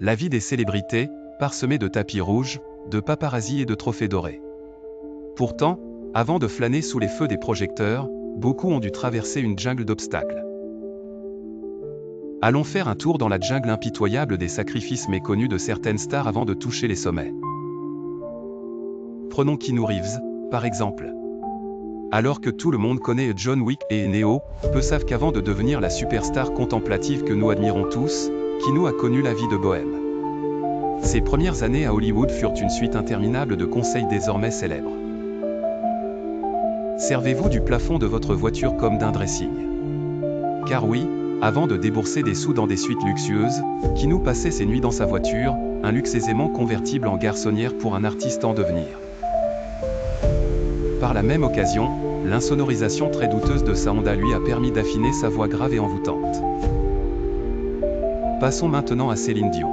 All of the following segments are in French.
La vie des célébrités, parsemée de tapis rouges, de paparazzis et de trophées dorés. Pourtant, avant de flâner sous les feux des projecteurs, beaucoup ont dû traverser une jungle d'obstacles. Allons faire un tour dans la jungle impitoyable des sacrifices méconnus de certaines stars avant de toucher les sommets. Prenons Keanu Reeves, par exemple. Alors que tout le monde connaît John Wick et Neo, peu savent qu'avant de devenir la superstar contemplative que nous admirons tous, Keanu a connu la vie de bohème. Ses premières années à Hollywood furent une suite interminable de conseils désormais célèbres. Servez-vous du plafond de votre voiture comme d'un dressing. Car oui, avant de débourser des sous dans des suites luxueuses, Keanu passait ses nuits dans sa voiture, un luxe aisément convertible en garçonnière pour un artiste en devenir. Par la même occasion, l'insonorisation très douteuse de sa Honda lui a permis d'affiner sa voix grave et envoûtante. Passons maintenant à Céline Dion.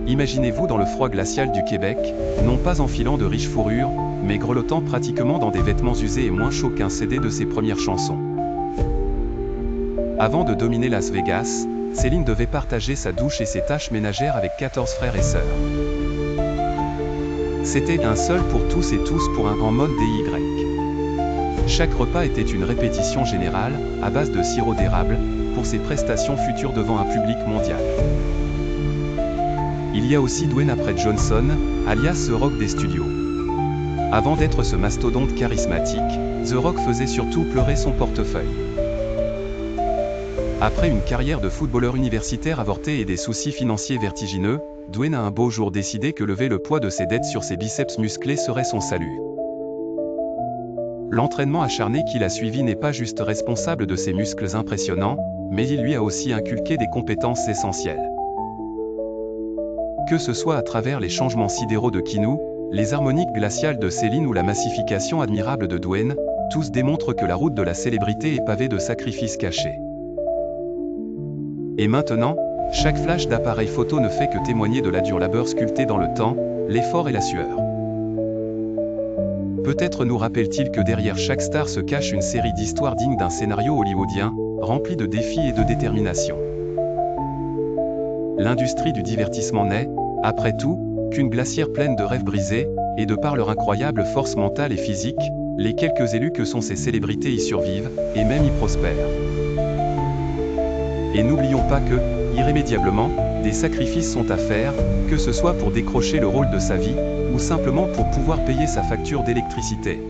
Imaginez-vous dans le froid glacial du Québec, non pas enfilant de riches fourrures, mais grelottant pratiquement dans des vêtements usés et moins chauds qu'un CD de ses premières chansons. Avant de dominer Las Vegas, Céline devait partager sa douche et ses tâches ménagères avec 14 frères et sœurs. C'était un seul pour tous et tous pour un en mode DY. Chaque repas était une répétition générale, à base de sirop d'érable, pour ses prestations futures devant un public mondial. Il y a aussi Dwayne après Johnson, alias The Rock des studios. Avant d'être ce mastodonte charismatique, The Rock faisait surtout pleurer son portefeuille. Après une carrière de footballeur universitaire avortée et des soucis financiers vertigineux, Dwayne a un beau jour décidé que lever le poids de ses dettes sur ses biceps musclés serait son salut. L'entraînement acharné qu'il a suivi n'est pas juste responsable de ses muscles impressionnants, mais il lui a aussi inculqué des compétences essentielles. Que ce soit à travers les changements sidéraux de Keanu, les harmoniques glaciales de Céline ou la massification admirable de Dwayne, tous démontrent que la route de la célébrité est pavée de sacrifices cachés. Et maintenant, chaque flash d'appareil photo ne fait que témoigner de la dur labeur sculpté dans le temps, l'effort et la sueur. Peut-être nous rappelle-t-il que derrière chaque star se cache une série d'histoires dignes d'un scénario hollywoodien, rempli de défis et de détermination. L'industrie du divertissement n'est, après tout, qu'une glacière pleine de rêves brisés, et de par leur incroyable force mentale et physique, les quelques élus que sont ces célébrités y survivent, et même y prospèrent. Et n'oublions pas que, irrémédiablement, des sacrifices sont à faire, que ce soit pour décrocher le rôle de sa vie, ou simplement pour pouvoir payer sa facture d'électricité.